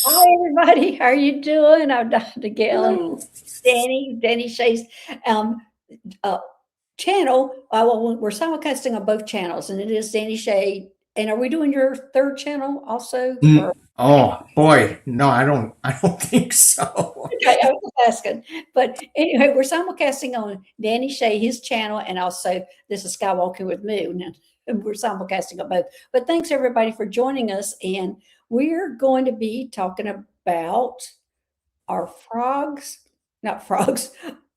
Hi, everybody. How are you doing? I'm Dr. Gail and Hello. Danny Shay's um, uh, channel. Well, we're simulcasting on both channels, and it is Danny Shay. And are we doing your third channel also? Or Oh boy, no, I don't think so. okay, I was just asking. But anyway, we're simulcasting on Danny Shay, his channel, and also this is Skywalking with Moon. And we're simulcasting on both. But thanks everybody for joining us. And we're going to be talking about are frogs, not frogs,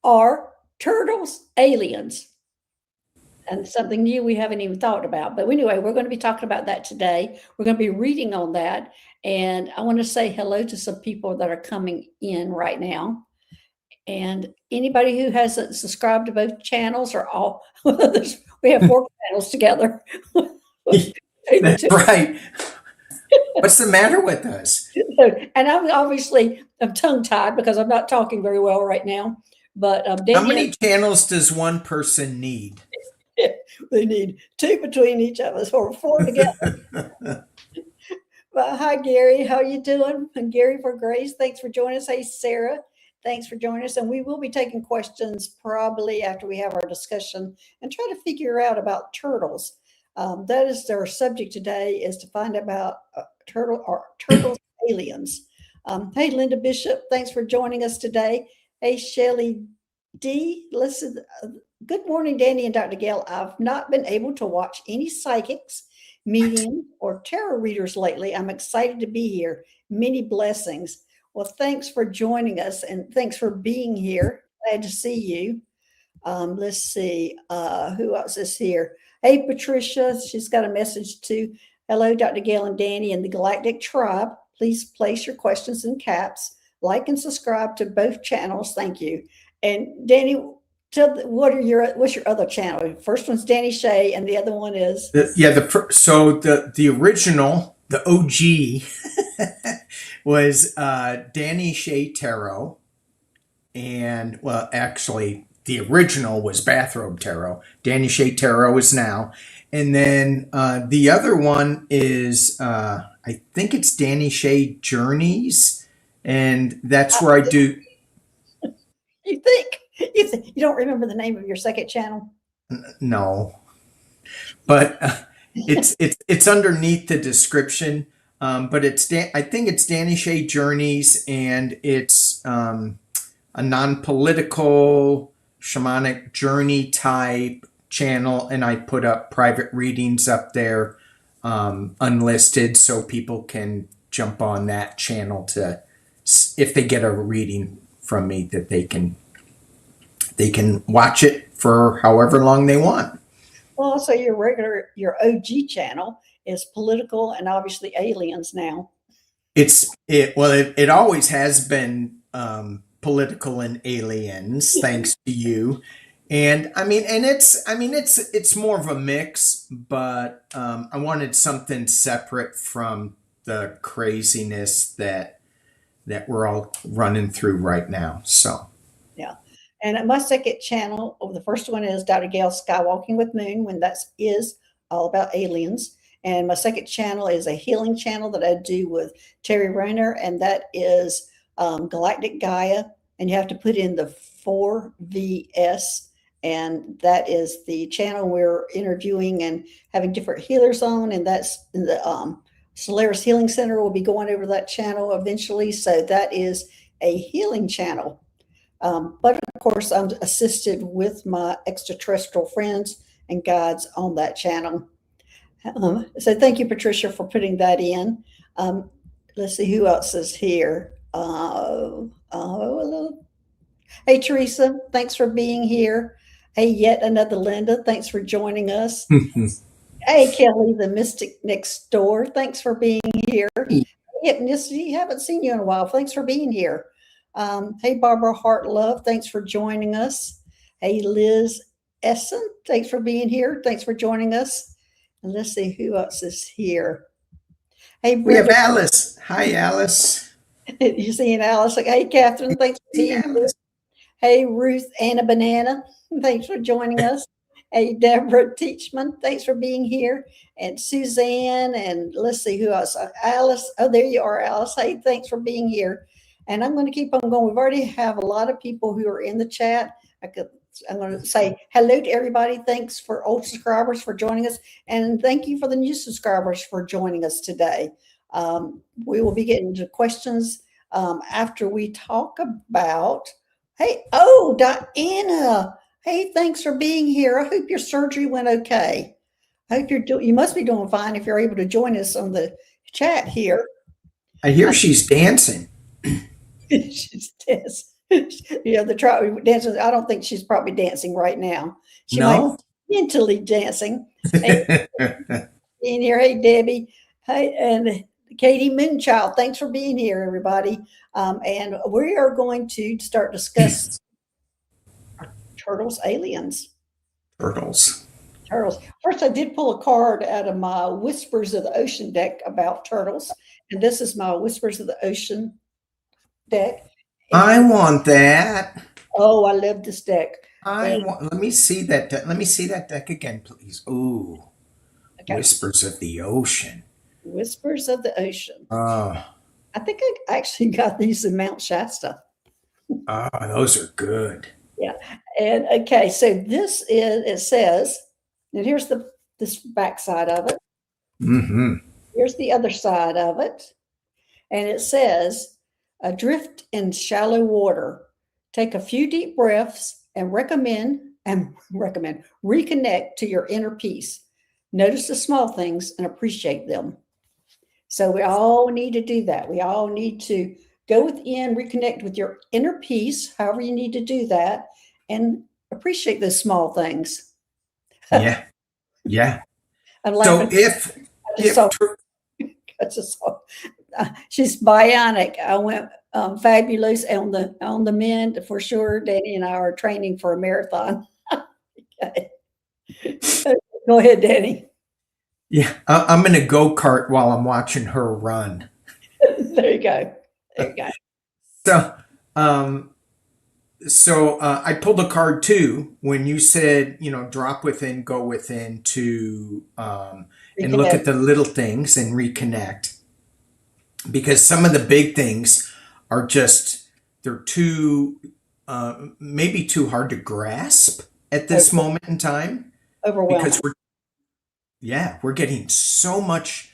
are turtles aliens? And something new we haven't even thought about. But anyway, we're going to be talking about that today. We're going to be reading on that. And I want to say hello to some people that are coming in right now. And anybody who hasn't subscribed to both channels or all, we have four channels together. That's right. What's the matter with us? And I'm tongue tied because I'm not talking very well right now. But How Danielle, many channels does one person need? they need two between each of us or four together. But hi, Gary. How you doing? And Gary for Grace. Thanks for joining us. Hey, Sarah. Thanks for joining us. And we will be taking questions probably after we have our discussion and try to figure out about turtles. That is our subject today, is to find about turtles aliens. Hey, Linda Bishop. Thanks for joining us today. Hey, Shelly D. Listen, good morning, Danny and Dr. Gail. I've not been able to watch any psychics, mediums, or tarot readers lately. I'm excited to be here. Many blessings. Well, thanks for joining us and thanks for being here. Glad to see you. Let's see, who else is here? Hey, Patricia, she's got a message too. Hello, Dr. Gail and Danny and the Galactic Tribe. Please place your questions in caps. Like and subscribe to both channels. Thank you. And Danny, what's your other channel? First one's Danny Shay, and the other one is The original, the OG, was Danny Shea Tarot, and well, actually, the original was Bathrobe Tarot. Danny Shea Tarot is now, and then the other one is I think it's Danny Shea Journeys, and that's where I do. you think you don't remember the name of your second channel? No, but it's underneath the description. But I think it's Danny Shea Journeys, and it's a non-political shamanic journey type channel, and I put up private readings up there, unlisted, so people can jump on that channel to, if they get a reading from me, that they can watch it for however long they want. Well, also your OG channel is political and obviously aliens now. It always has been political and aliens, thanks to you. And it's more of a mix, but I wanted something separate from the craziness that we're all running through right now. So Yeah. And my second channel, the first one is Dr. Gail Skywalking with Moon, when that is all about aliens. And my second channel is a healing channel that I do with Terry Rayner, and that is Galactic Gaia. And you have to put in the 4VS, and that is the channel we're interviewing and having different healers on. And that's in the Solaris Healing Center. Will be going over that channel eventually. So that is a healing channel. But of course, I'm assisted with my extraterrestrial friends and guides on that channel. So thank you, Patricia, for putting that in. Let's see who else is here. Hey, Teresa, thanks for being here. Hey, yet another Linda, thanks for joining us. Hey, Kelly, the mystic next door, thanks for being here. Haven't seen you in a while. Thanks for being here. Hey, Barbara Hartlove, thanks for joining us. Hey, Liz Essen, thanks for being here. Thanks for joining us. And let's see who else is here. Hey, we have Alice. Hi, Alice. You seeing Alice? Hey, Catherine, thanks for being here. Hey, Ruth Anna Banana, thanks for joining us. Hey, Deborah Teachman, thanks for being here. And Suzanne, and let's see who else. Alice. Oh, there you are, Alice. Hey, thanks for being here. And I'm going to keep on going. We've already have a lot of people who are in the chat. I'm going to say hello to everybody. Thanks for old subscribers for joining us. And thank you for the new subscribers for joining us today. We will be getting to questions after we talk about, hey, oh, Diana. Hey, thanks for being here. I hope your surgery went okay. I hope you must be doing fine if you're able to join us on the chat here. I hear she's dancing. She's dancing. The dancing. I don't think she's probably dancing right now. She might be mentally dancing. Hey, in here, hey Debbie, hey, and Katie Moonchild. Thanks for being here, everybody. And we are going to start discussing turtles, aliens. Turtles. First, I did pull a card out of my Whispers of the Ocean deck about turtles, and this is my Whispers of the Ocean deck. I want that. Oh, I love this deck. Let me see that. Let me see that deck again, please. Ooh, okay. Whispers of the Ocean. Whispers of the Ocean. I think I actually got these in Mount Shasta. Those are good. Yeah, and okay, so this is. It says, and here's this back side of it. Mm-hmm. Here's the other side of it, and it says, "Adrift in shallow water. Take a few deep breaths and recommend reconnect to your inner peace. Notice the small things and appreciate them." So we all need to do that. We all need to go within, reconnect with your inner peace, however you need to do that, and appreciate those small things. Yeah. Yeah. I'm laughing. She's bionic. I went fabulous on the mend for sure. Danny and I are training for a marathon. Okay. Go ahead, Danny. Yeah, I'm in a go-kart while I'm watching her run. There you go. There you go. So I pulled a card too when you said, drop within, go within to and look at the little things and reconnect, because some of the big things are they're too maybe too hard to grasp at this moment in time. Overwhelming. Because we're getting so much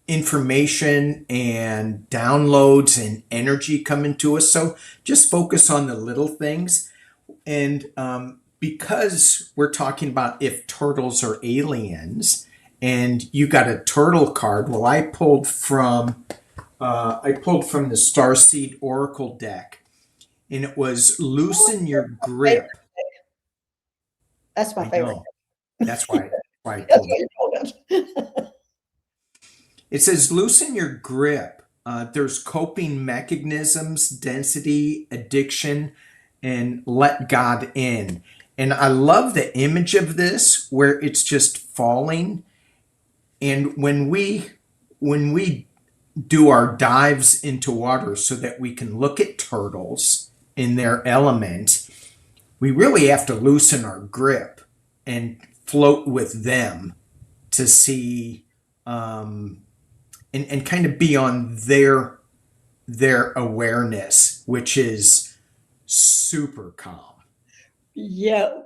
information and downloads and energy coming to us. So just focus on the little things. And because we're talking about if turtles are aliens, and you got a turtle card, well, I pulled from the Starseed Oracle deck, and it was loosen your grip. That's my favorite. That's why I pulled it. It says, loosen your grip. There's coping mechanisms, density, addiction, and let God in. And I love the image of this where it's just falling. And when we do our dives into water so that we can look at turtles in their element, we really have to loosen our grip and float with them to see and kind of be on their awareness, which is super calm. Yeah,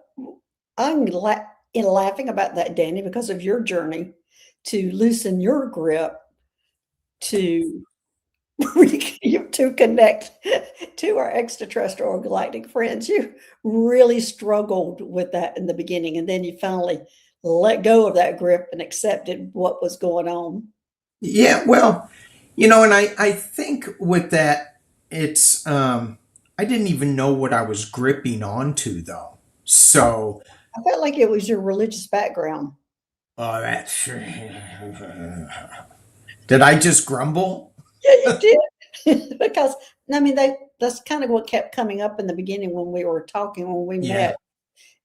I'm laughing about that, Danny, because of your journey to loosen your grip to connect to our extraterrestrial or galactic friends. You really struggled with that in the beginning, and then you finally let go of that grip and accepted what was going on. Yeah, well, and I think with that, it's I didn't even know what I was gripping onto, though. So I felt like it was your religious background. Oh, that's did I just grumble? Yeah, you did. Because that's kind of what kept coming up in the beginning when we were talking, when we met.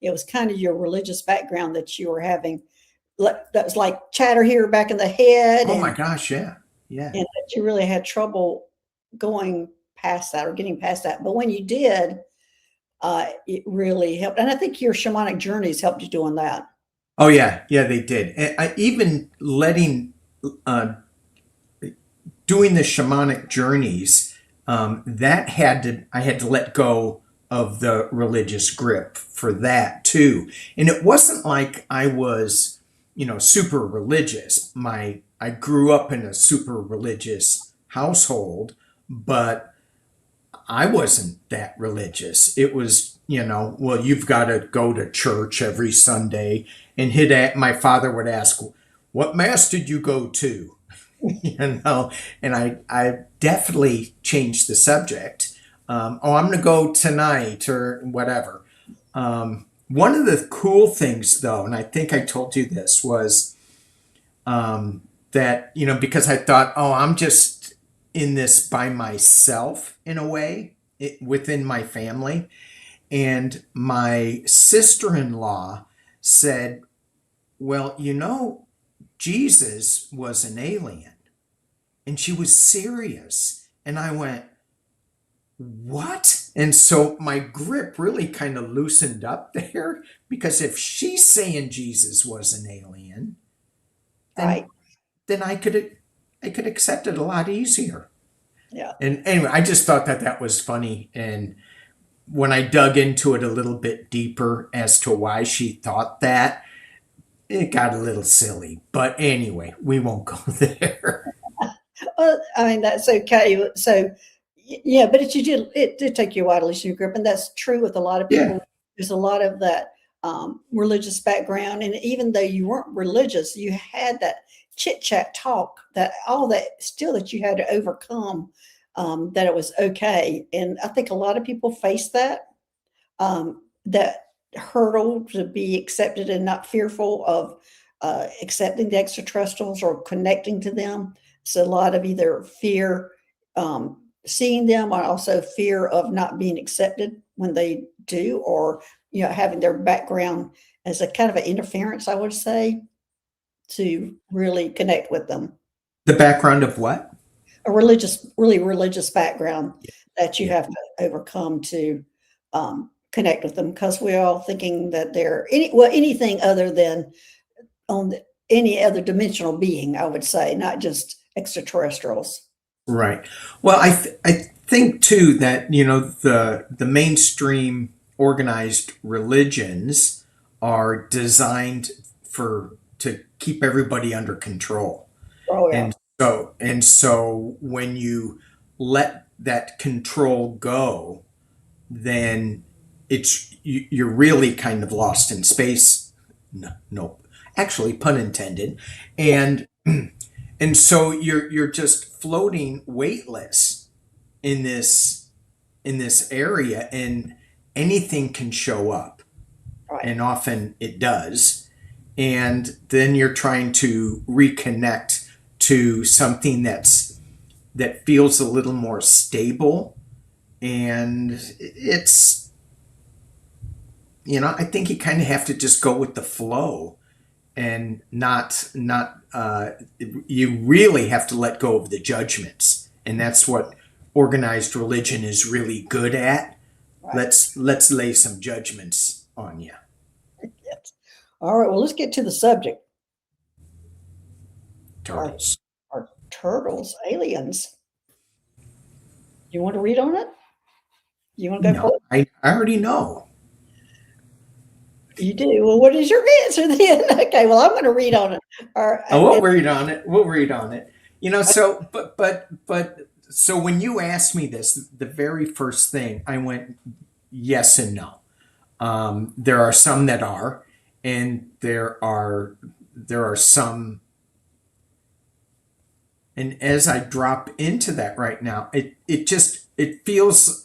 It was kind of your religious background that you were having. That was like chatter here back in the head. Oh my gosh, yeah. And that you really had trouble going past that or getting past that. But when you did, it really helped. And I think your shamanic journeys helped you doing that. Oh yeah, yeah, they did. And even uh, doing the shamanic journeys, I had to let go of the religious grip for that too. And it wasn't like I was, super religious. I grew up in a super religious household, but I wasn't that religious. It was, well, you've got to go to church every Sunday. And my father would ask, what mass did you go to? And I definitely changed the subject. I'm going to go tonight or whatever. One of the cool things, though, and I think I told you this, was that, because I thought, I'm just in this by myself in a way, within my family. And my sister-in-law said, well, Jesus was an alien. And she was serious. And I went, what? And so my grip really kind of loosened up there, because if she's saying Jesus was an alien, then, Right. then I could accept it a lot easier. Yeah. And anyway, I just thought that was funny. And when I dug into it a little bit deeper as to why she thought that, it got a little silly. But anyway, we won't go there. Well, I mean, that's okay. So, yeah, but it did take you a while to loosen your grip. And that's true with a lot of people. Yeah. There's a lot of that religious background. And even though you weren't religious, you had that chit chat talk, that all that still that you had to overcome, that it was okay. And I think a lot of people face that hurdle to be accepted and not fearful of accepting the extraterrestrials or connecting to them. So a lot of either fear seeing them, or also fear of not being accepted when they do, or having their background as a kind of an interference, I would say, to really connect with them. The background of what? A really religious background that you Yeah. have to overcome to connect with them, because we're all thinking that they're anything other than any other dimensional being, I would say, not just extraterrestrials. Right. Well, I think too that the mainstream organized religions are designed to keep everybody under control. Oh yeah, And so when you let that control go, then you're really kind of lost in space. No, no, actually, pun intended. And and so you're just floating weightless in this area, and anything can show up, right. and often it does. And then you're trying to reconnect to something that feels a little more stable. And it's, I think you kind of have to just go with the flow, and not you really have to let go of the judgments. And that's what organized religion is really good at. Right. Let's lay some judgments on you. Yes. All right. Well, let's get to the subject. Turtles. Are turtles aliens? You want to read on it? You want to go No, for I already know. it? You do. Well, what is your answer then? Okay. Well, I'm going to read on it. All right. Oh, we'll read on it. We'll read on it. So but so when you asked me this, the very first thing I went yes and no. There are some that are, and there are some. And as I drop into that right now, it feels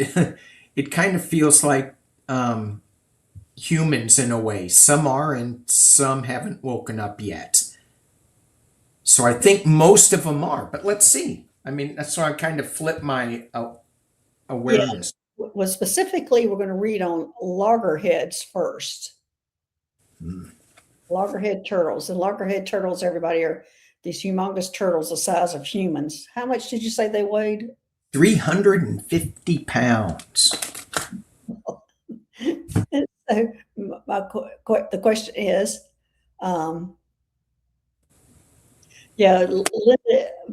it kind of feels like humans in a way. Some are, and some haven't woken up yet. So I think most of them are, but let's see. I mean, that's why I kind of flip my awareness. Well, specifically, we're going to read on loggerheads first. Loggerhead turtles. And loggerhead turtles, everybody, are these humongous turtles the size of humans. How much did you say they weighed? 350 pounds. So the question is, um, yeah,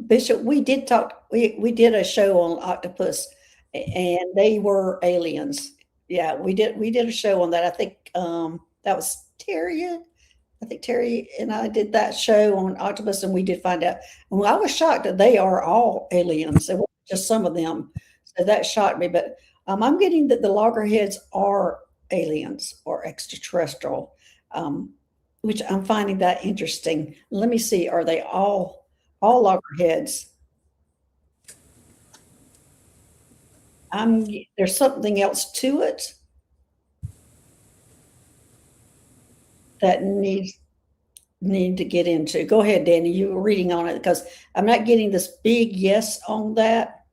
Bishop, we did talk, we did a show on octopus and they were aliens. Yeah, we did a show on that. I think that was Terry. I think Terry and I did that show on octopus and we did find out. And I was shocked that they are all aliens. It wasn't just some of them. So that shocked me. But I'm getting that the loggerheads are aliens or extraterrestrial. Which I'm finding that interesting. Let me see, are they all loggerheads? There's something else to it that need to get into. Go ahead, Danny. You were reading on it because I'm not getting this big yes on that.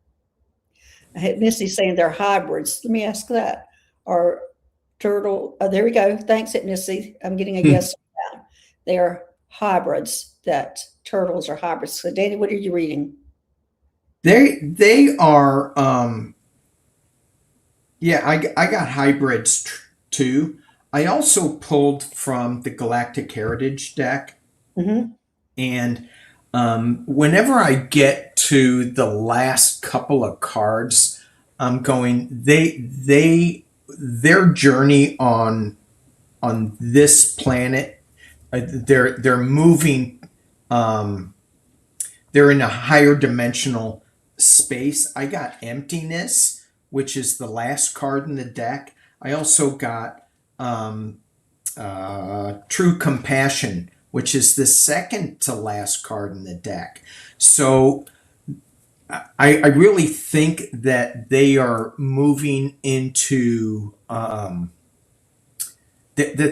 I had Missy saying they're hybrids. Let me ask that. Or turtle? Oh, there we go. Thanks, Missy. I'm getting a yes on that. They're hybrids. That turtles are hybrids. So, Danny, what are you reading? They are yeah, I got hybrids too. I also pulled from the Galactic Heritage deck, Mm-hmm. and whenever I get to the last couple of cards, I'm going their journey on this planet. They're moving. They're in a higher dimensional space. I got emptiness, which is the last card in the deck. I also got true compassion, which is the second to last card in the deck. So I really think that they are moving into that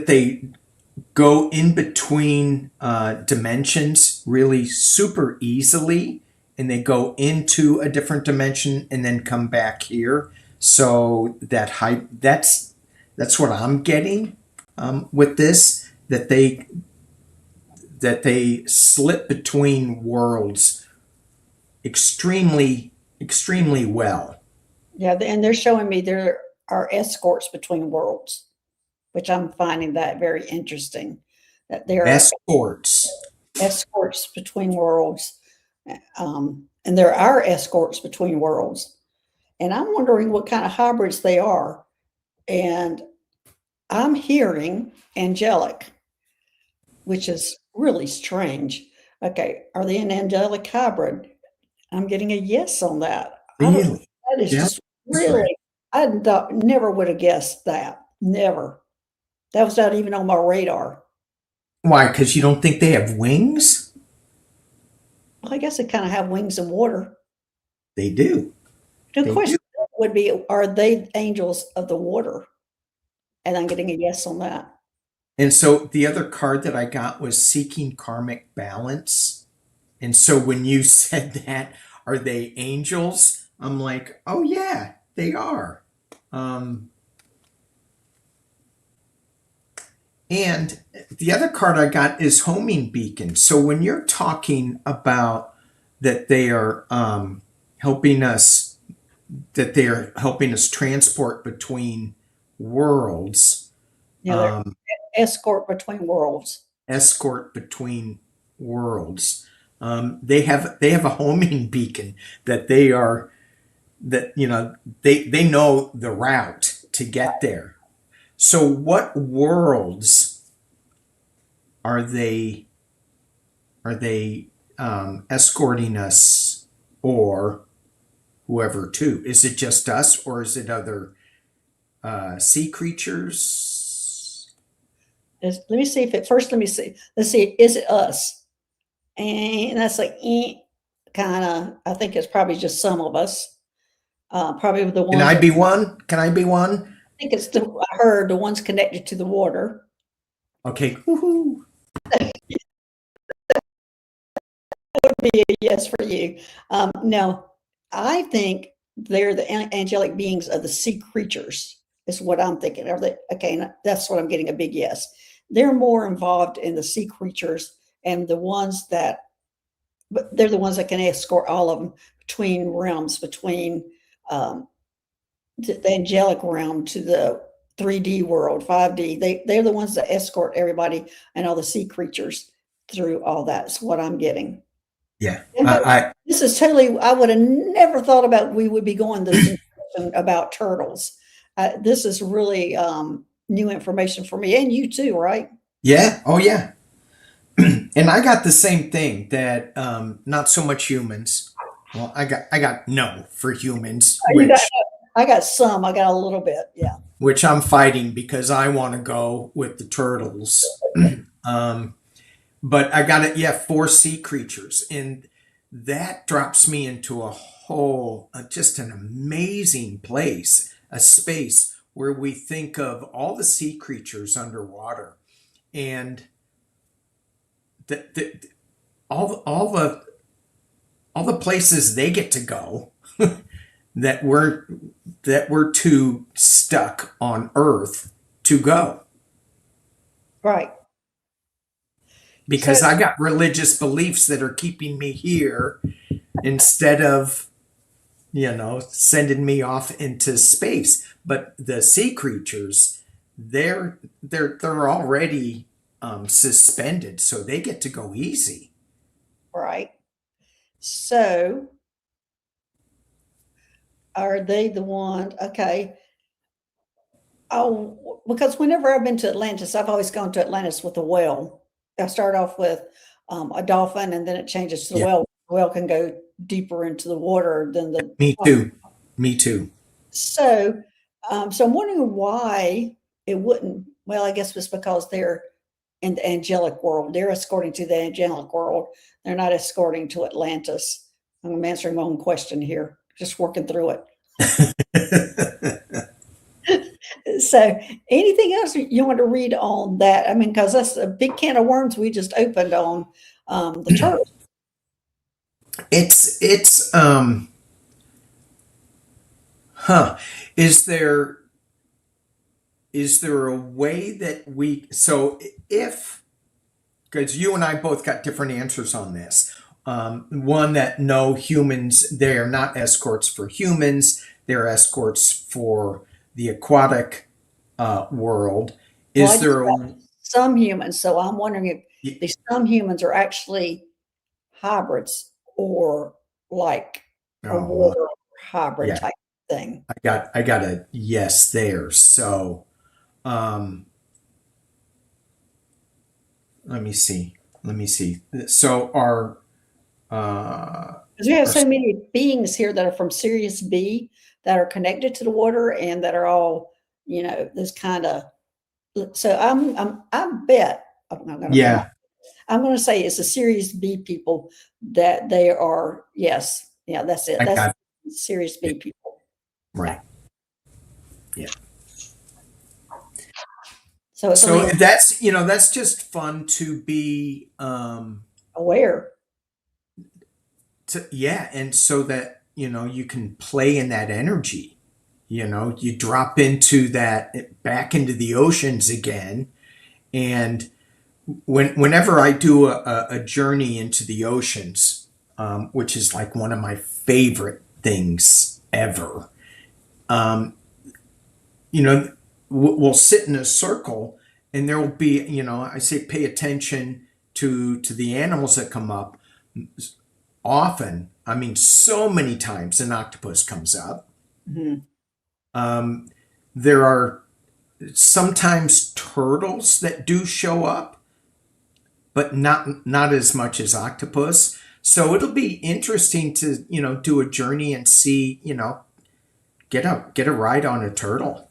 they go in between dimensions really super easily, and they go into a different dimension and then come back here. So that's what I'm getting with this, that they slip between worlds extremely well. Yeah, and they're showing me there are escorts between worlds, which I'm finding that very interesting. That there are Escorts. escorts between worlds, and there are escorts between worlds. And I'm wondering what kind of hybrids they are. And I'm hearing angelic, which is really strange. Okay, are they an angelic hybrid? I'm getting a yes on that. I don't. Really? That is Yeah. just really. Never would have guessed that. Never. That was not even on my radar. Why? Because you don't think they have wings? Well, I guess they kind of have wings and water. They do. The They do. question would be, are they angels of the water? And I'm getting a yes on that. And so the other card that I got was seeking karmic balance. And so when you said that, are they angels? I'm like, oh yeah, they are. And the other card I got is homing beacon. So when you're talking about that they are helping us, that they are helping us transport between worlds, Yeah, they're escort between worlds. escort between worlds. They have a homing beacon that they are that they know the route to get there. So what worlds are they escorting us or whoever to? Is it just us or is it other sea creatures? Let me see if it first. Let me see. Let's see. Is it us? And that's like kind of. I think it's probably just some of us. Probably the Can ones. I be one? Can I be one? I think it's I heard the ones connected to the water. Okay. Woohoo. Be a yes for you. No, I think they're the angelic beings of the sea creatures. Is what I'm thinking. Are they okay? That's what I'm getting a big yes. They're more involved in the sea creatures and the ones that, but they're the ones that can escort all of them between realms, between the angelic realm to the 3D world, 5D. They're the ones that escort everybody and all the sea creatures through all that. That's what I'm getting. Yeah. And this is totally, I would have never thought about we would be going this direction about turtles. This is really new information for me and you too, right? Yeah. Oh, yeah. And I got the same thing that not so much humans. Well, I got no for humans, I got some. I got a little bit. Yeah. which I'm fighting because I want to go with the turtles. But I got it. Yeah, 4 sea creatures, and that drops me into a whole, just an amazing place, a space where we think of all the sea creatures underwater, and the all the places they get to go that we're too stuck on Earth to go. Right. Because So, I got religious beliefs that are keeping me here instead of, sending me off into space. But the sea creatures, they're already suspended, so they get to go easy. right. So, are they the one? Okay. Oh, because whenever I've been to Atlantis, I've always gone to Atlantis with a whale. I start off with a dolphin, and then it changes to the Yeah, whale. The whale can go deeper into the water than the. me too. Me too. So, so I'm wondering why it wouldn't. Well, I guess it's because they're in the angelic world. They're escorting to the angelic world. They're not escorting to Atlantis. I'm answering my own question here, just working through it. So, anything else you want to read on that? I mean, because that's a big can of worms we just opened on the turtle. It's huh. Is there a way that if, because you and I both got different answers on this. One that no humans, they are not escorts for humans, they're escorts for the aquatic world. Well, I Is just there got a, some humans, so I'm wondering if these some humans are actually hybrids or like a oh, well, water hybrid yeah, type thing. I got a yes there. So um, let me see. Let me see. So Because we have our so many beings here that are from Sirius B that are connected to the water and that are all, this kind of. So I bet I'm not going to put my. yeah, I'm going to say it's the Sirius B people that they are. Yes, yeah, that's it. I That's got Sirius B it. people. Yeah. Right. Yeah. So it's So only that's just fun to be aware. yeah, and so that you can play in that energy. You drop into that, back into the oceans again, and whenever I do a journey into the oceans, which is like one of my favorite things ever, um, you know, we'll sit in a circle, and there will be, I say pay attention to the animals that come up. Often, I mean, so many times an octopus comes up. Mhm. Um, there are sometimes turtles that do show up, but not as much as octopus. So it'll be interesting to do a journey and see, get a ride on a turtle.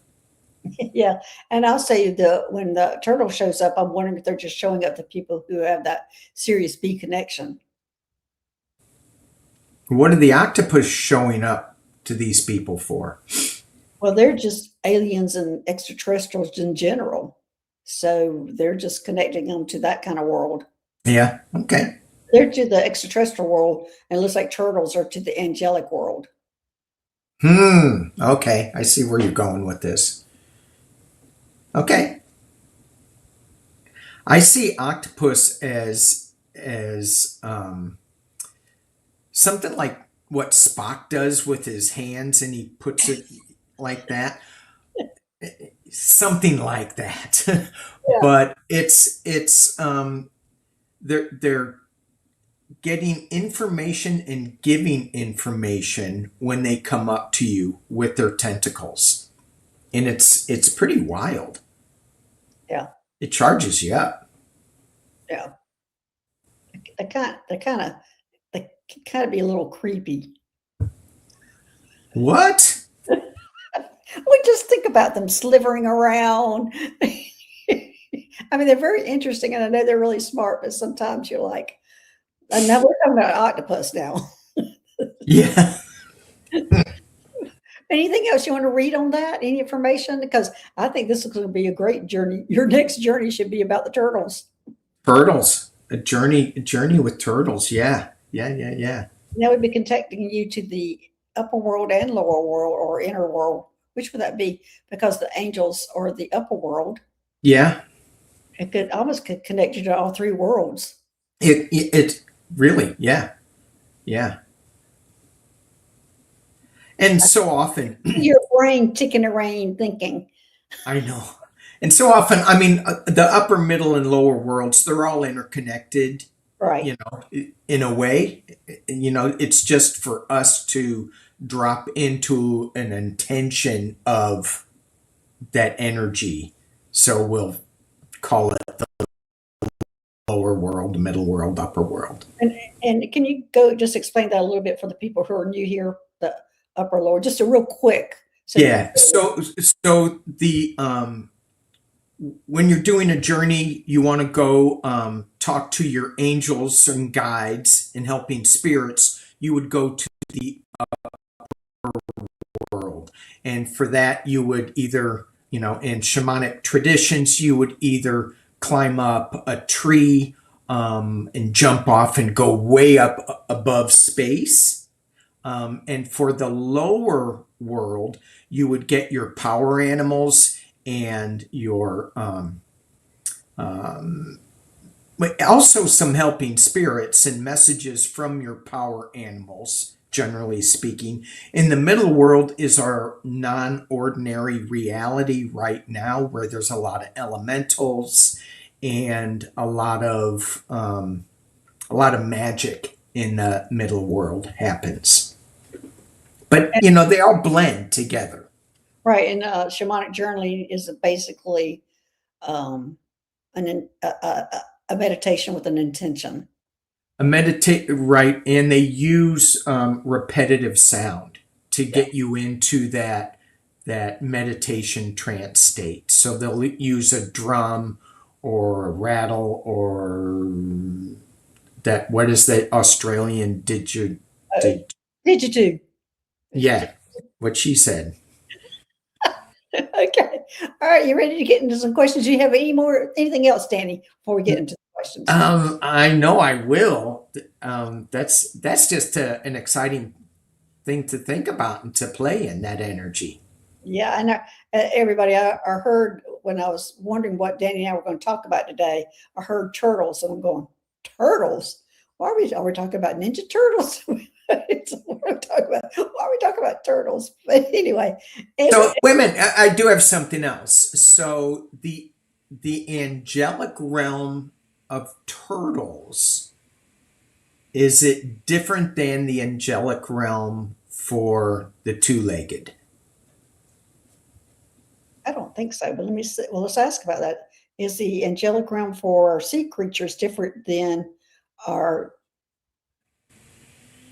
Yeah, and I'll say when the turtle shows up, I'm wondering if they're just showing up to people who have that Sirius B connection. What are the octopus showing up to these people for? Well, they're just aliens and extraterrestrials in general. So they're just connecting them to that kind of world. Yeah. Okay. They're to the extraterrestrial world, and it looks like turtles are to the angelic world. Okay. I see where you're going with this. Okay. I see octopus as something like what Spock does with his hands, and he puts it like that. something like that. Yeah. But they're getting information and giving information when they come up to you with their tentacles. And it's pretty wild. Yeah. It charges you up. Yeah. They can kind of be a little creepy. What? We just think about them slithering around. I mean, they're very interesting, and I know they're really smart, but sometimes you're like, and now we're talking about octopus now. Yeah. Anything else you want to read on that? Any information? Because I think this is going to be a great journey. Your next journey should be about the turtles. Turtles. A journey with turtles. Yeah. Yeah. Now we'd be connecting you to the upper world and lower world or inner world. Which would that be? Because the angels are the upper world. Yeah. It could almost connect you to all three worlds. It really, yeah. Yeah. And so often, Your brain ticking around thinking. I know. And so often, I mean, the upper, middle, and lower worlds, they're all interconnected, Right. in a way. It's just for us to drop into an intention of that energy. So we'll call it the lower world, middle world, upper world. And can you go just explain that a little bit for the people who are new here, the upper lower, just a real quick. So Yeah. So the when you're doing a journey, you want to go talk to your angels and guides and helping spirits. You would go to the world, and for that, you would either, in shamanic traditions, you would either climb up a tree and jump off and go way up above space. And for the lower world, you would get your power animals and your but also some helping spirits and messages from your power animals, generally speaking. In the middle world is our non-ordinary reality right now, where there's a lot of elementals and a lot of magic in the middle world happens. But they all blend together. right, and shamanic journaling is basically um, a meditation with an intention. A meditate right, and they use repetitive sound to get you into that meditation trance state. So they'll use a drum or a rattle or that. What is that Australian Did yeah, what she said. Okay. All right. You ready to get into some questions? Do you have anything else, Danny, before we get into the questions? I know I will. That's just an exciting thing to think about and to play in that energy. Yeah. And everybody, I heard when I was wondering what Danny and I were going to talk about today, I heard turtles, and I'm going, turtles? Why are we talking about Ninja Turtles? Why are we talking about turtles? But anyway. So, wait a minute. I do have something else. So the angelic realm of turtles, is it different than the angelic realm for the two-legged? I don't think so, but let me see. Well, let's ask about that. Is the angelic realm for sea creatures different than our?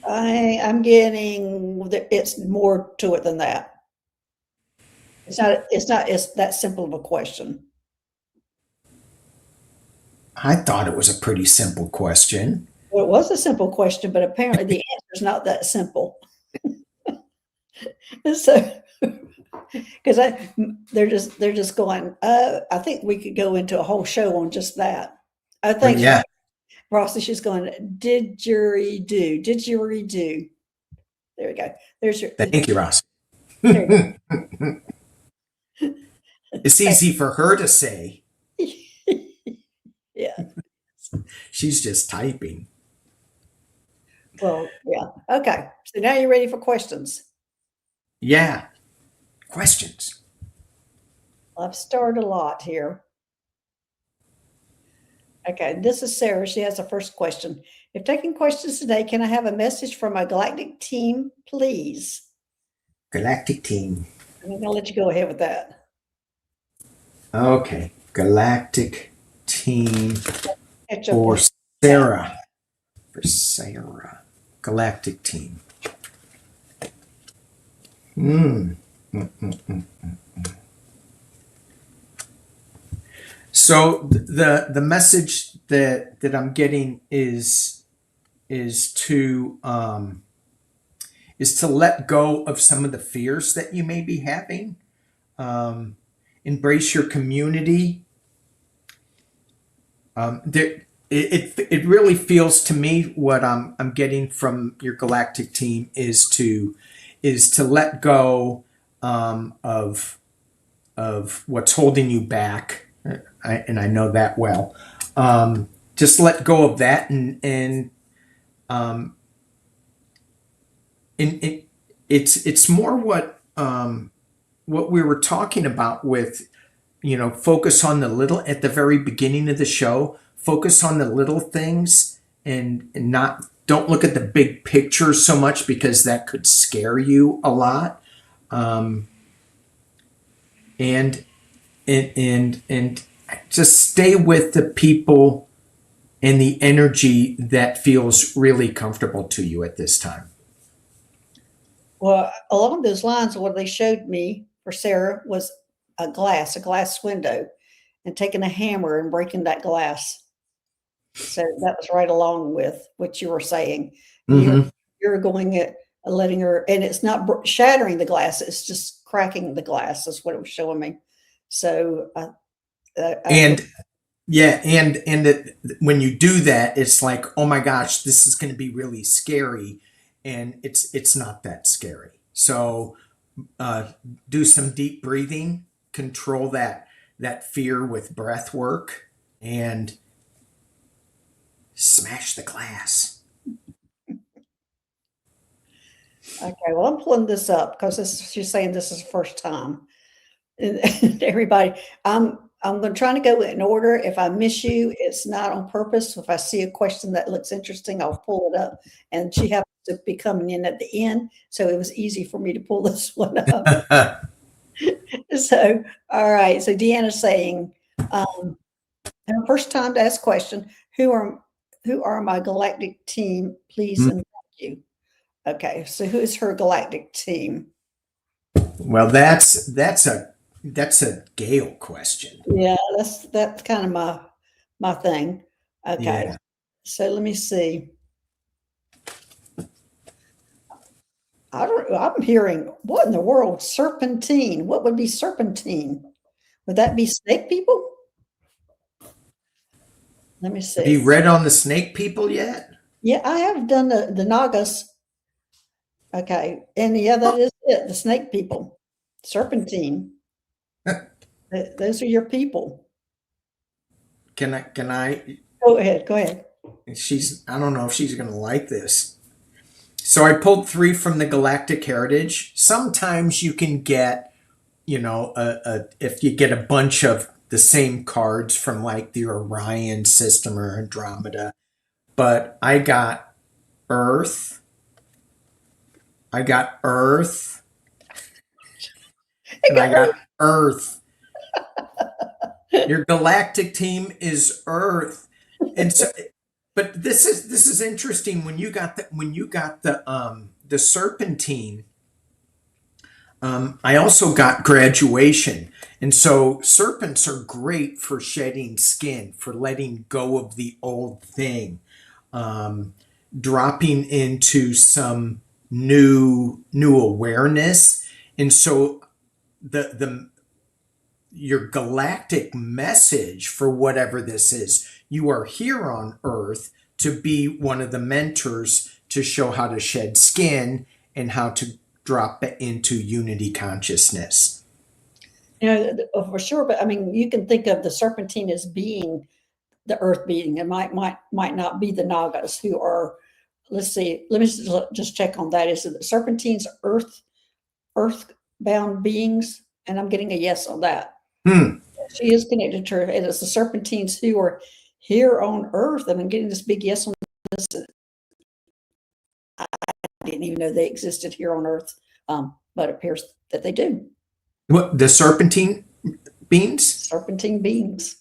I'm getting that it's more to it than that. It's that simple of a question. I thought it was a pretty simple question. Well, it was a simple question, but apparently the answer is not that simple. So, because they're just going. I think we could go into a whole show on just that. I think Yeah. Rossi, she's going. Did jury do? Did jury do? There we go. There's your. Thank you, Ross. There It's easy for her to say. Yeah. She's just typing. Well, yeah. Okay. So now you're ready for questions. Yeah. Questions. I've started a lot here. Okay, this is Sarah. She has the first question. If taking questions today, can I have a message from my galactic team, please? Galactic team. I'm going to let you go ahead with that. Okay. Galactic team Catch up for with Sarah. For Sarah. Galactic team. So the message that I'm getting is to let go of some of the fears that you may be having. Embrace your community. It really feels to me what I'm getting from your galactic team is to let go of what's holding you back. And I know that well. Just let go of that, and it's more what we were talking about with, focus on the little at the very beginning of the show. Focus on the little things, and don't look at the big picture so much, because that could scare you a lot. And just stay with the people and the energy that feels really comfortable to you at this time. Well, along those lines, what they showed me for Sarah was a glass window, and taking a hammer and breaking that glass. So that was right along with what you were saying. Mm-hmm. You're going at letting her, and it's not shattering the glass; it's just cracking the glass. Is what it was showing me. So, when you do that, it's like, oh my gosh, this is going to be really scary, and it's not that scary. So, do some deep breathing, control that fear with breath work, and smash the glass. Okay, well, I'm pulling this up because she's saying this is the first time. And everybody, I'm going to try to go in order. If I miss you, it's not on purpose. If I see a question that looks interesting, I'll pull it up. And she happens to be coming in at the end, so it was easy for me to pull this one up. So, all right. So Deanna's saying, and the first time to ask question, who are my galactic team, please and thank you. Okay, so who is her galactic team? Well, that's a Gail question. Yeah, that's kind of my thing. Okay, Yeah. so let me see. I'm hearing, what in the world? Serpentine. What would be serpentine? Would that be snake people? Let me see. Have you read on the snake people yet? Yeah, I have done the Nagas. Okay, and yeah, that is it. The snake people, serpentine. Those are your people. Can I? Go ahead. Go ahead. I don't know if she's going to like this. So I pulled 3 from the Galactic Heritage. Sometimes you can get, if you get a bunch of the same cards from like the Orion system or Andromeda. But I got Earth. And I got Earth. Your galactic team is Earth. And so, but this is interesting. When you got the Serpentine, I also got graduation. And so serpents are great for shedding skin, for letting go of the old thing, dropping into some new awareness. And so your galactic message for whatever this is, you are here on Earth to be one of the mentors to show how to shed skin and how to drop into unity consciousness. For sure, but I mean, you can think of the Serpentine as being the Earth being. It might not be the Nagas who are. Let's see. Let me just check on that. Is it the Serpentines earthbound beings? And I'm getting a yes on that. Hmm. She is connected to her, and it's the Serpentines who are here on Earth. And I'm getting this big yes on this. I didn't even know they existed here on Earth, but it appears that they do. What, the serpentine beings? Serpentine beings.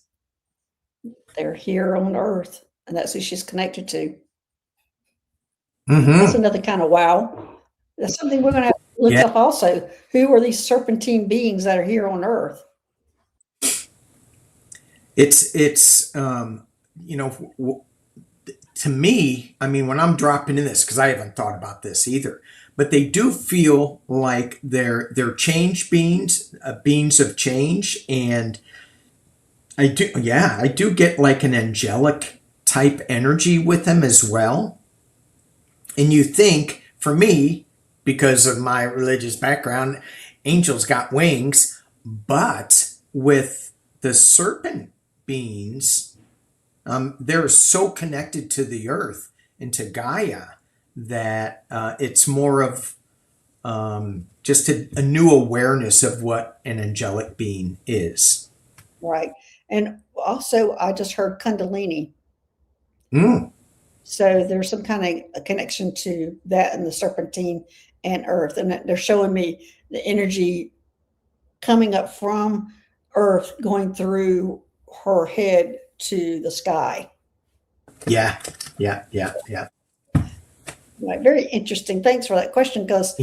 They're here on Earth, and that's who she's connected to. That's another kind of wow. That's something we're going to have to look up also. Who are these serpentine beings that are here on Earth? It's you know, to me, I mean, when I'm dropping in this, because I haven't thought about this either, but they do feel like they're change beings, beings of change, and I do get like an angelic type energy with them as well. And you think, for me, because of my religious background, angels got wings, but with the serpent beings, they're so connected to the earth and to Gaia that it's more of just a new awareness of what an angelic being is. Right. And also, I just heard Kundalini. Mm. So there's some kind of a connection to that and the serpentine and Earth. And they're showing me the energy coming up from Earth, going through her head to the sky. Yeah. Right. Very interesting. Thanks for that question, because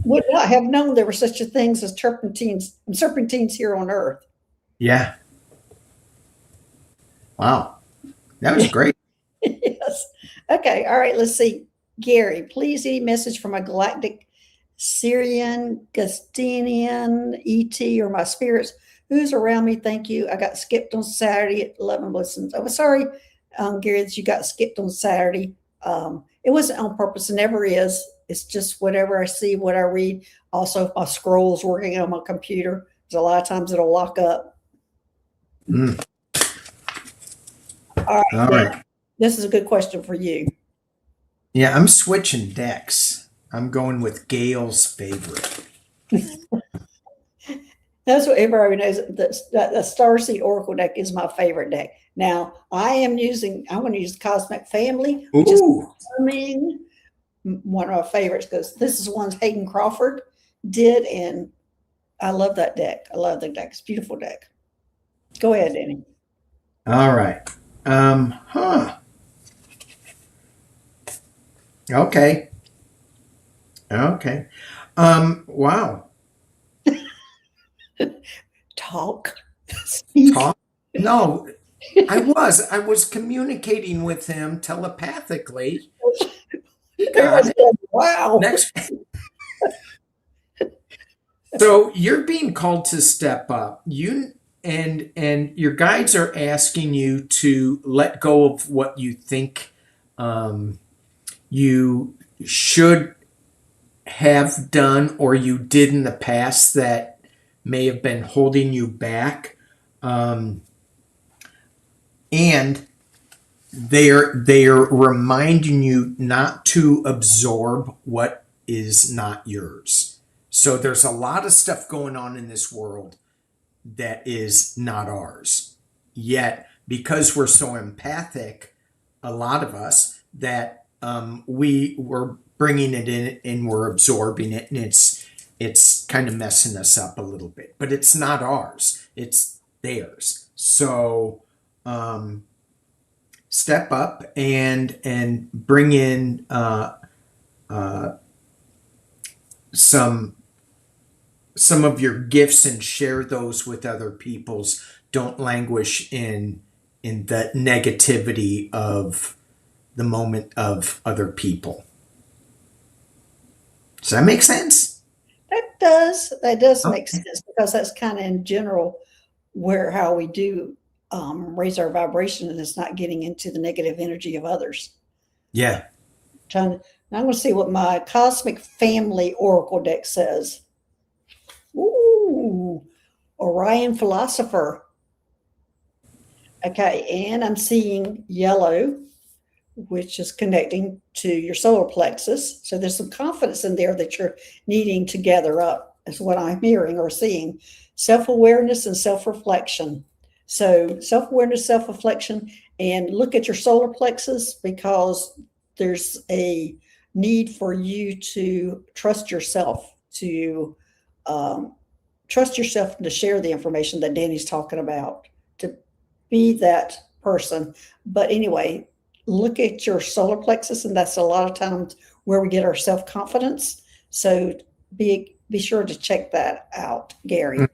would not have known there were such a things as serpentines here on Earth. Yeah. Wow. That was great. Yes. Okay. All right. Let's see. Gary, please any message from a galactic Syrian, Gustinian, ET, or my spirits who's around me. Thank you. I got skipped on Saturday at 11 listens. I was sorry, Gary, that you got skipped on Saturday. It wasn't on purpose. It never is. It's just whatever I see, what I read. Also, if my scroll's working on my computer, there's a lot of times it'll lock up. Mm. All right. All right. This is a good question for you. Yeah, I'm switching decks. I'm going with Gail's favorite. That's what everybody knows. The Starseed Oracle deck is my favorite deck. Now, I'm going to use Cosmic Family, which is one of my favorites, because this is one Hayden Crawford did, and I love that deck. I love the deck. It's a beautiful deck. Go ahead, Danny. All right. Okay. Wow. Talk. Talk? No, I was communicating with him telepathically. He got it. Wow. Next. So you're being called to step up. You and your guides are asking you to let go of what you think you should have done or you did in the past that may have been holding you back, and they're reminding you not to absorb what is not yours. So there's a lot of stuff going on in this world that is not ours. Yet, because we're so empathic, a lot of us, that we were bringing it in and we're absorbing it, and it's kind of messing us up a little bit. But it's not ours; it's theirs. So step up and bring in some of your gifts and share those with other people's. Don't languish in the negativity of the moment of other people. Does that make sense? That does make sense, because that's kind of in general how we do raise our vibration, and it's not getting into the negative energy of others. Yeah. I'm going to see what my Cosmic Family Oracle deck says. Ooh, Orion Philosopher. Okay, and I'm seeing yellow, which is connecting to your solar plexus. So there's some confidence in there that you're needing to gather up is what I'm hearing or seeing. Self-awareness and self-reflection. So self-awareness, self-reflection, and look at your solar plexus, because there's a need for you to trust yourself, to trust yourself and to share the information that Danny's talking about, to be that person. But anyway, look at your solar plexus, and that's a lot of times where we get our self-confidence. So be sure to check that out, Gary.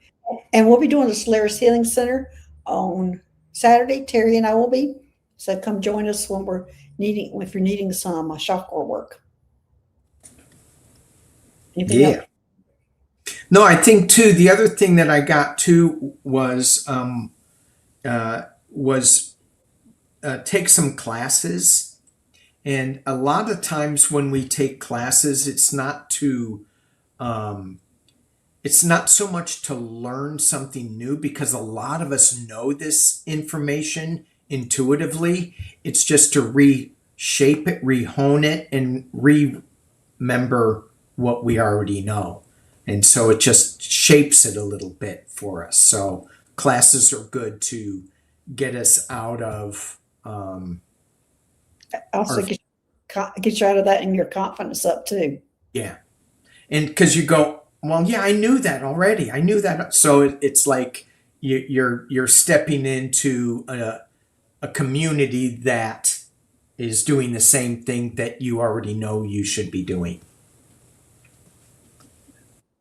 And we'll be doing the Solaris Healing Center on Saturday. Terry and I will be. So come join us when we're needing, if you're needing some chakra work. Anything else? No, I think too, the other thing that I got too was take some classes. And a lot of times when we take classes, it's not so much to learn something new, because a lot of us know this information intuitively. It's just to reshape it, rehone it, and remember what we already know. And so it just shapes it a little bit for us. So classes are good to get us out of. Also get you out of that and your confidence up too. Yeah. And because you go, well, yeah, I knew that already. I knew that. So it's like you're stepping into a community that is doing the same thing that you already know you should be doing.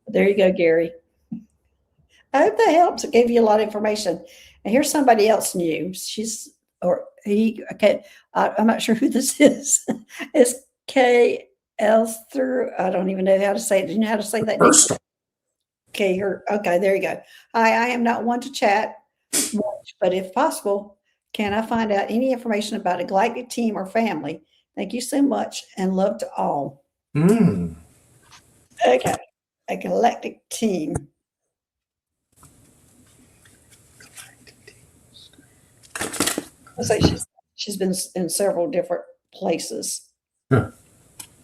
There you go, Gary. I hope that helps. It gave you a lot of information. And here's somebody else new. Okay, I'm not sure who this is. It's KL through. I don't even know how to say it. Do you know how to say that? First. Okay, okay, there you go. Hi, I am not one to chat much, but if possible, can I find out any information about a galactic team or family? Thank you so much and love to all. Okay, a galactic team. Looks like she's been in several different places. Huh.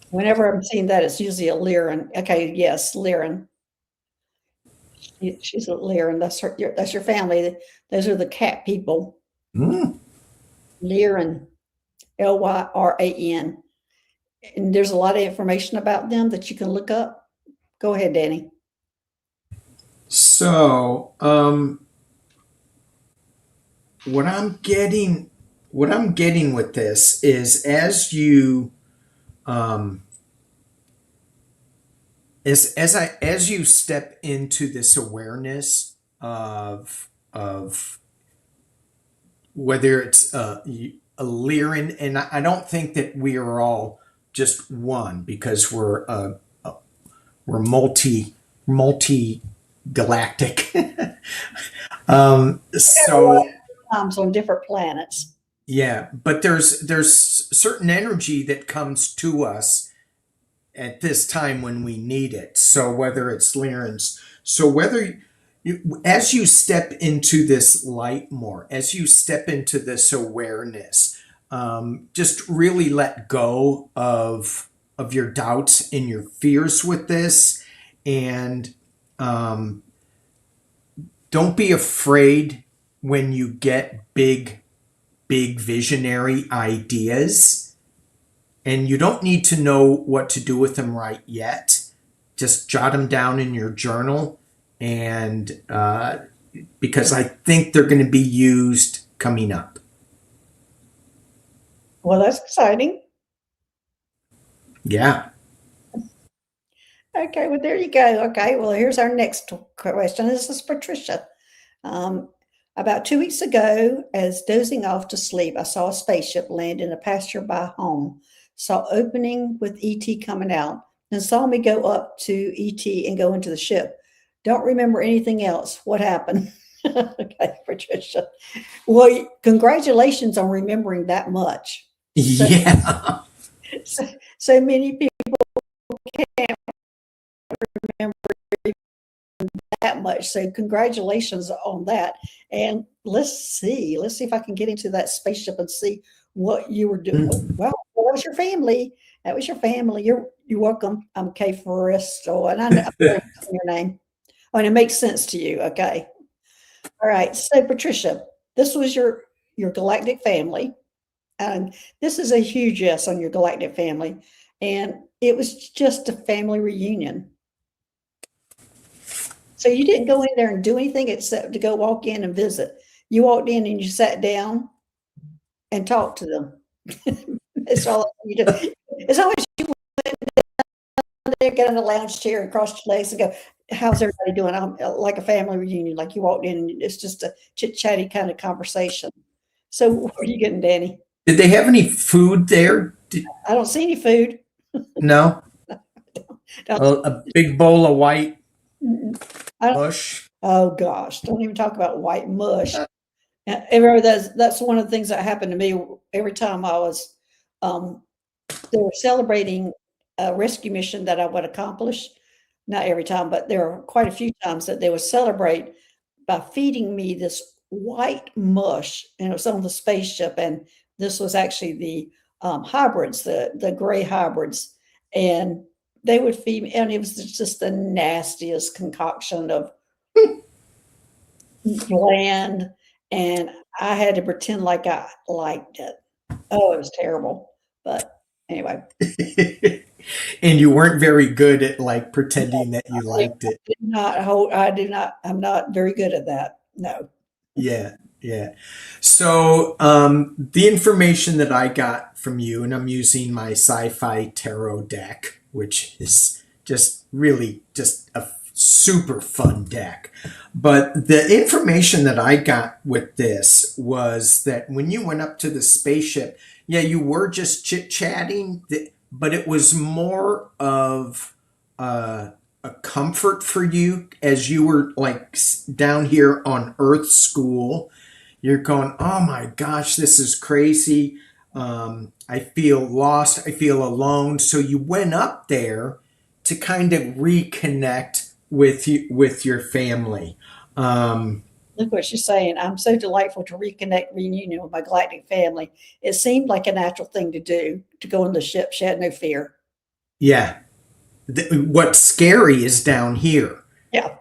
Whenever I'm seeing that, it's usually a Lyran. Okay, yes, Lyran. She's a Lyran. That's your family. Those are the cat people. Lyran, Lyran. And there's a lot of information about them that you can look up. Go ahead, Danny. So, what I'm getting with this is, as you as you step into this awareness of whether it's a Lyran, and I don't think that we are all just one, because we're multi galactic. So on different planets. Yeah, but there's certain energy that comes to us at this time when we need it. So whether it's Lyran's, as you step into this light more, as you step into this awareness, just really let go of your doubts and your fears with this, and don't be afraid when you get big visionary ideas, and you don't need to know what to do with them right yet. Just jot them down in your journal, and because I think they're going to be used coming up. Well, that's exciting. Yeah. Okay, well, there you go. Okay, well, here's our next question. This is Patricia. About 2 weeks ago, as dozing off to sleep, I saw a spaceship land in a passerby home, saw opening with ET coming out, and saw me go up to ET and go into the ship. Don't remember anything else. What happened? Okay, Patricia. Well, congratulations on remembering that much. Yeah. So many people can't remember that much. So congratulations on that. And let's see if I can get into that spaceship and see what you were doing. Well, what was your family? That was your family. You're welcome. I'm Kay Forrestal, and I know your name. Oh, and it makes sense to you. Okay. All right. So, Patricia, this was your galactic family. And this is a huge yes on your galactic family. And it was just a family reunion. So you didn't go in there and do anything except to go walk in and visit. You walked in and you sat down and talked to them. That's all you did. As long as you went there, get on a lounge chair and cross your legs and go, how's everybody doing? I'm like a family reunion, like you walked in and it's just a chit-chatty kind of conversation. So what are you getting, Danny? Did they have any food there? I don't see any food. No? A big bowl of white mush? Oh gosh, don't even talk about white mush. That's one of the things that happened to me every time I was they were celebrating a rescue mission that I would accomplish. Not every time, but there are quite a few times that they would celebrate by feeding me this white mush, and it was on the spaceship, and this was actually the hybrids, the gray hybrids, and they would feed me, and it was just the nastiest concoction of bland, and I had to pretend like I liked it. Oh, it was terrible. But anyway. And you weren't very good at like pretending that you liked it. I'm not very good at that. No. Yeah, yeah. So the information that I got from you, and I'm using my sci-fi tarot deck, which is just really just a super fun deck. But the information that I got with this was that when you went up to the spaceship, yeah, you were just chit-chatting, but it was more of a comfort for you as you were like down here on Earth School. You're going, oh my gosh, this is crazy. I feel lost. I feel alone. So you went up there to kind of reconnect with your family. Look what she's saying. I'm so delightful to reconnect, reunion with my galactic family. It seemed like a natural thing to do, to go on the ship. She had no fear. Yeah. What's scary is down here. Yeah.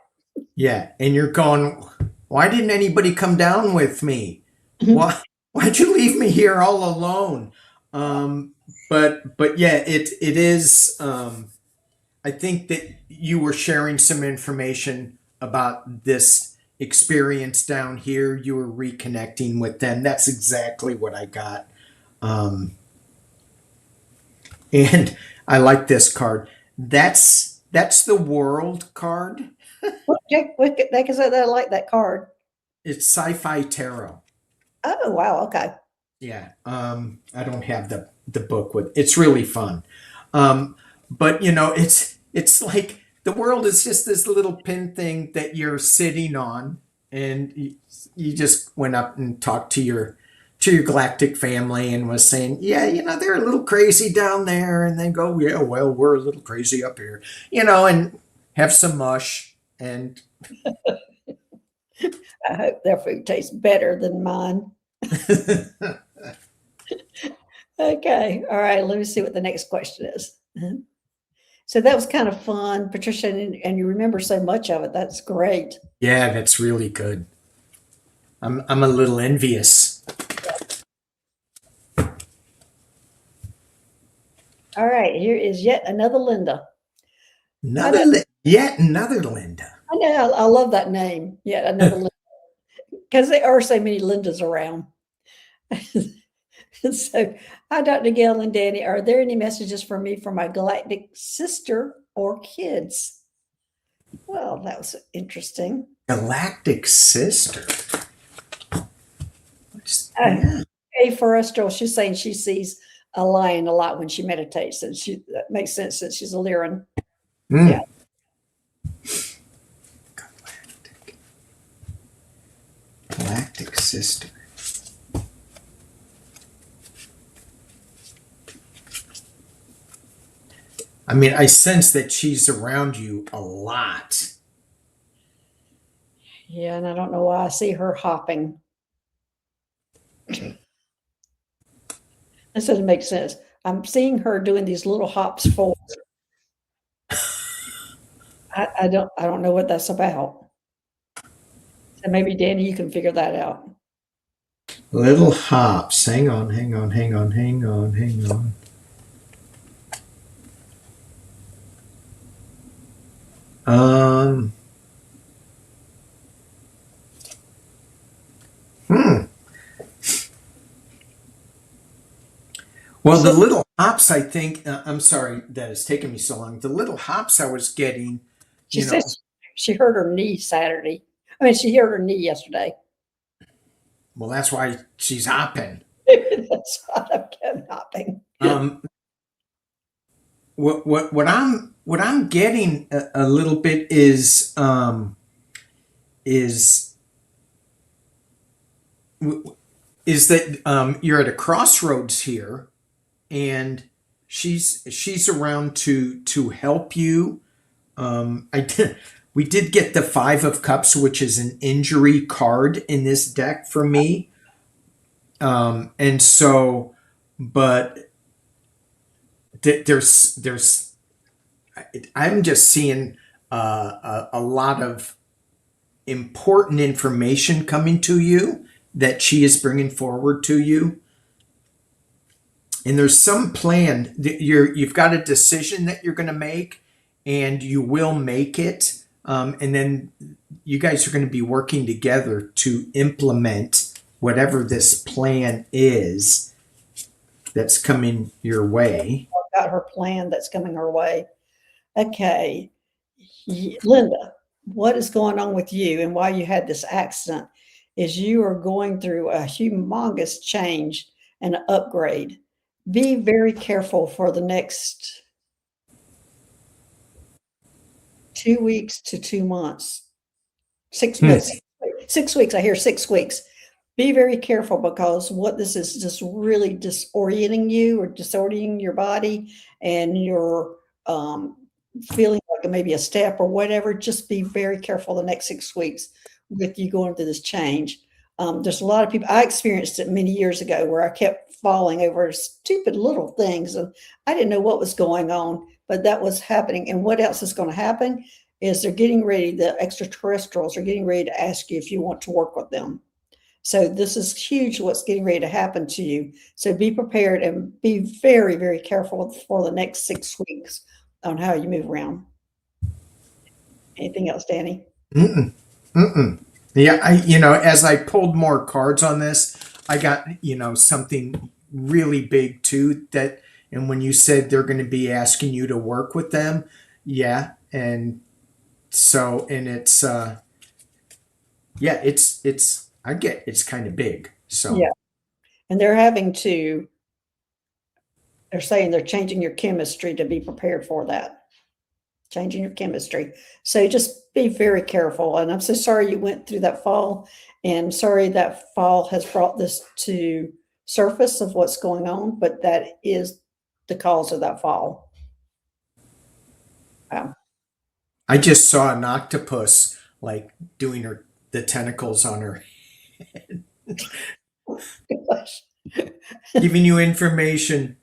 Yeah. And you're going, why didn't anybody come down with me? Mhm. Why'd you leave me here all alone? But yeah, it is. I think that you were sharing some information about this experience down here. You were reconnecting with them. That's exactly what I got. And I like this card. That's the world card. What the heck is that? I like that card. It's sci-fi tarot. Oh, wow. Okay. Yeah. I don't have the book with. It's really fun. But you know, it's like the world is just this little pin thing that you're sitting on, and you just went up and talked to your galactic family and was saying, yeah, you know, they're a little crazy down there, and then go, yeah, well, we're a little crazy up here, you know, and have some mush and I hope their food tastes better than mine. Okay. All right. Let me see what the next question is. So that was kind of fun, Patricia, and you remember so much of it. That's great. yeah, that's really good. I'm a little envious. All right. Here is yet another Linda. Yet another Linda. I know. I love that name. Yet another Linda. Because there are so many Lindas around. So, hi, Dr. Gail and Danny. Are there any messages for me for my galactic sister or kids? Well, that was interesting. Galactic sister. Yeah. Hey, Forrestal, she's saying she sees a lion a lot when she meditates, and that makes sense since she's a Lyran. Mm. Yeah. Galactic sister. I mean, I sense that she's around you a lot. Yeah, and I don't know why I see her hopping. This doesn't make sense. I'm seeing her doing these little hops forward. I don't know what that's about. So maybe Danny, you can figure that out. Little hops. Hang on, hang on, hang on, hang on, hang on. Um. Hmm. Well, the little hops, I think, I'm sorry that it's taken me so long. The little hops I was getting, She you know, said she hurt her knee Saturday. I mean, she hurt her knee yesterday. well, that's why she's hopping. That's what I'm getting hopping. Um, what I'm getting a little bit is is that you're at a crossroads here, and she's around to help you. I did, we did get the Five of Cups, which is an injury card in this deck for me. And so, but there's I'm just seeing a lot of important information coming to you that she is bringing forward to you. And there's some plan that you've got a decision that you're going to make, and you will make it. And then you guys are going to be working together to implement whatever this plan is that's coming your way. I've got her plan that's coming her way. Okay. Linda, what is going on with you and why you had this accident is you are going through a humongous change and an upgrade. Be very careful for the next 2 weeks to 2 months. 6 weeks. 6 weeks. I hear 6 weeks. Be very careful because what this is just really disorienting you or disorienting your body and you're feeling like maybe a step or whatever. Just be very careful the next 6 weeks with you going through this change. There's a lot of people, I experienced it many years ago where I kept falling over stupid little things and I didn't know what was going on, but that was happening. And what else is going to happen is they're getting ready, the extraterrestrials are getting ready to ask you if you want to work with them. So this is huge what's getting ready to happen to you. So be prepared and be very, very careful for the next 6 weeks on how you move around. Anything else, Danny? Mm-mm. Mm-mm. Yeah, as I pulled more cards on this, I got, something really big too that, and when you said they're going to be asking you to work with them, yeah. And so, and it's, yeah, I get it's kind of big. So, Yeah. And they're saying they're changing your chemistry to be prepared for that. Changing your chemistry. So just be very careful. And I'm so sorry you went through that fall and sorry that fall has brought this to surface of what's going on, but that is the cause of that fall. Wow. I just saw an octopus like doing the tentacles on her, Gosh. giving you information.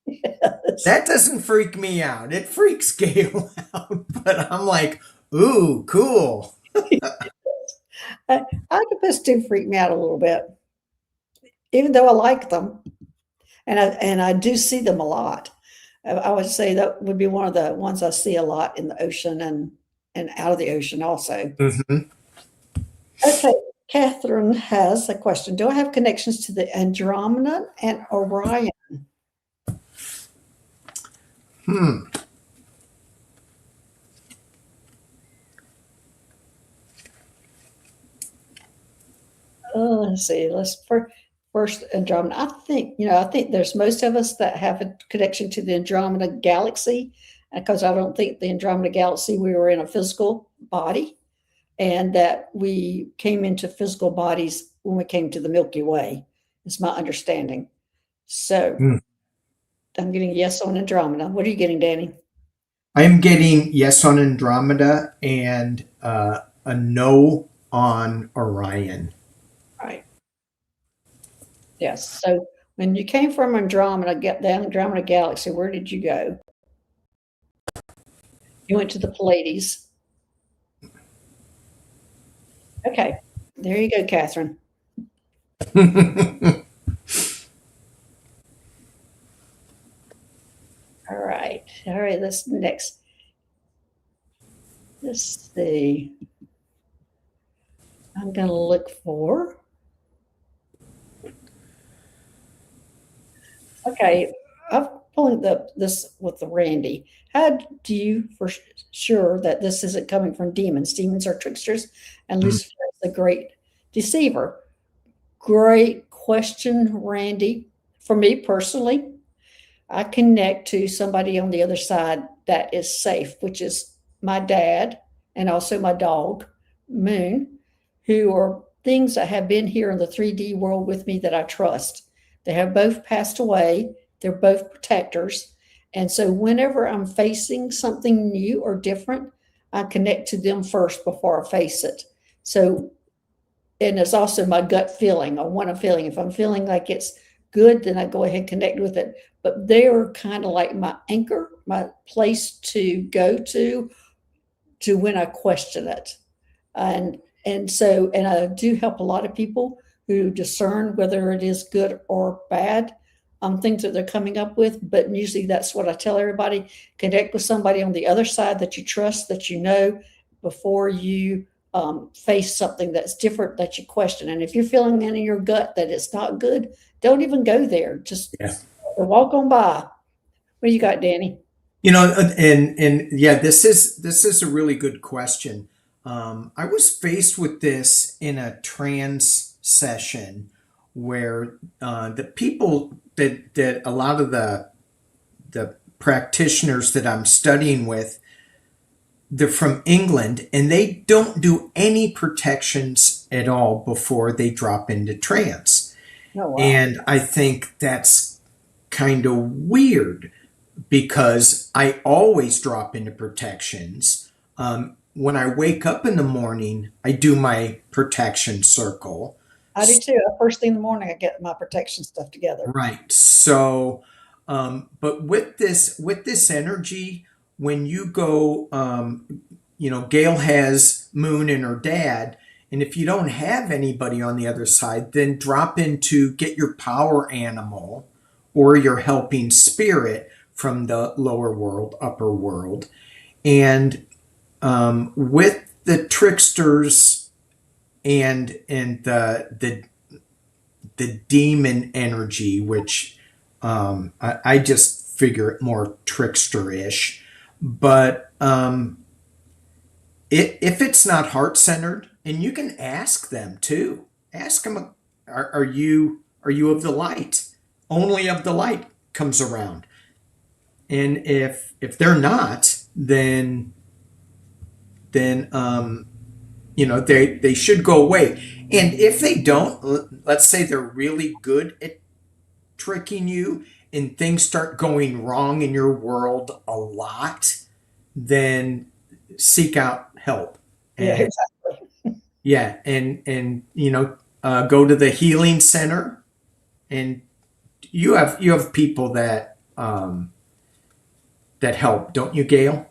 Yes. That doesn't freak me out. It freaks Gail out, but I'm like, ooh, cool. Octopus do freak me out a little bit, even though I like them, and I do see them a lot. I would say that would be one of the ones I see a lot in the ocean and out of the ocean also. Mm-hmm. Okay, Catherine has a question. Do I have connections to the Andromeda and Orion? Let's see. First Andromeda. I think there's most of us that have a connection to the Andromeda galaxy, because I don't think the Andromeda galaxy we were in a physical body, and that we came into physical bodies when we came to the Milky Way. Is my understanding. So I'm getting yes on Andromeda. What are you getting, Danny? I'm getting yes on Andromeda and a no on Orion. Right. Yes. So When you came from Andromeda, the Andromeda galaxy, where did you go? You went to the Pleiades. Okay, there you go, Catherine. All right, let's next. Let's see. I'm going to look for. Okay, I'm pulling this with the Randy. How do you for sure that this isn't coming from demons? Demons are tricksters, and Lucifer is the great deceiver. Great question, Randy. For me personally, I connect to somebody on the other side that is safe, which is my dad and also my dog, Moon, who are things that have been here in the 3D world with me that I trust. They have both passed away. They're both protectors. And so whenever I'm facing something new or different, I connect to them first before I face it. So, and it's also my gut feeling. I want a feeling. If I'm feeling like it's good, then I go ahead and connect with it. But they're kind of like my anchor, my place to go to when I question it. And I do help a lot of people who discern whether it is good or bad, things that they're coming up with. But usually that's what I tell everybody: connect with somebody on the other side that you trust, that you know, before you face something that's different that you question. And if you're feeling in your gut that it's not good, don't even go there. Just walk on by. What do you got, Danny? And yeah, this is a really good question. I was faced with this in a trance session where the people that a lot of the practitioners that I'm studying with, they're from England, and they don't do any protections at all before they drop into trance. Oh, wow. And I think that's kind of weird because I always drop into protections. When I wake up in the morning, I do my protection circle. I do too. First thing in the morning, I get my protection stuff together. Right. So, but with this energy, when you go, Gail has Moon and her dad, and if you don't have anybody on the other side, then drop into get your power animal or your helping spirit from the lower world, upper world, and with the tricksters and the demon energy, which I just figure it more trickster-ish. But if it's not heart-centered, and you can ask them too. Ask them, are you of the light? Only of the light comes around. And if they're not, then they should go away. And if they don't, let's say they're really good at tricking you and things start going wrong in your world a lot, then seek out help. And, yeah, exactly. Yeah, and go to the healing center, and you have people that help, don't you, Gail?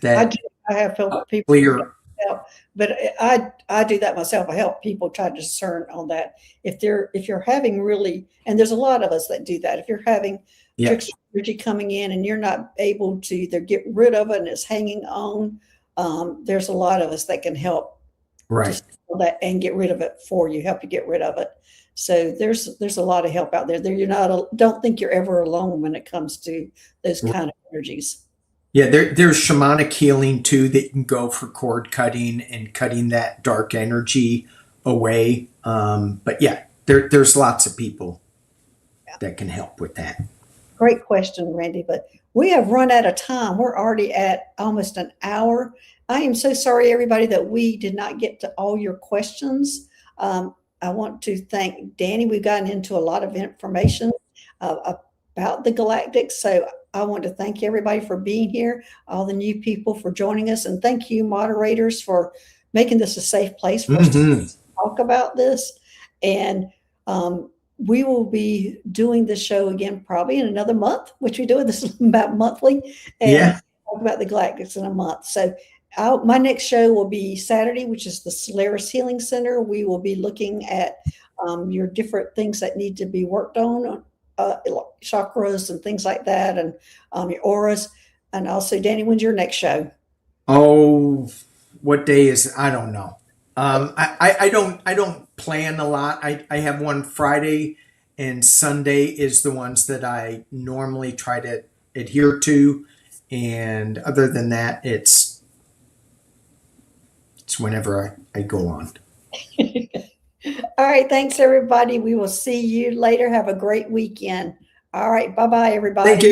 I do. I have helped people clear. Help, but I do that myself. I help people try to discern on that. If you're having really, and there's a lot of us that do that. If you're having trickster energy coming in and you're not able to either get rid of it and it's hanging on, there's a lot of us that can help. Right. That and get rid of it for you, help you get rid of it. So there's a lot of help out there. Don't think you're ever alone when it comes to those kind of energies. Yeah, there's shamanic healing too that you can go for cord cutting and cutting that dark energy away. But yeah, there's lots of people that can help with that. Great question, Randy, but we have run out of time. We're already at almost an hour. I am so sorry, everybody, that we did not get to all your questions. I want to thank Danny. We've gotten into a lot of information about the Galactic. So I want to thank everybody for being here, all the new people for joining us. And thank you, moderators, for making this a safe place for us to talk about this. And we will be doing the show again probably in another month, which we do this about monthly, and Yeah. talk about the Galactics in a month. So my next show will be Saturday, which is the Solaris Healing Center. We will be looking at your different things that need to be worked on, chakras and things like that, and your auras. And also, Danny, when's your next show? Oh, what day is, I don't know. I don't plan a lot. I have one Friday and Sunday is the ones that I normally try to adhere to. And other than that, it's whenever I go on. All right. Thanks, everybody. We will see you later. Have a great weekend. All right. Bye-bye, everybody. Thank you.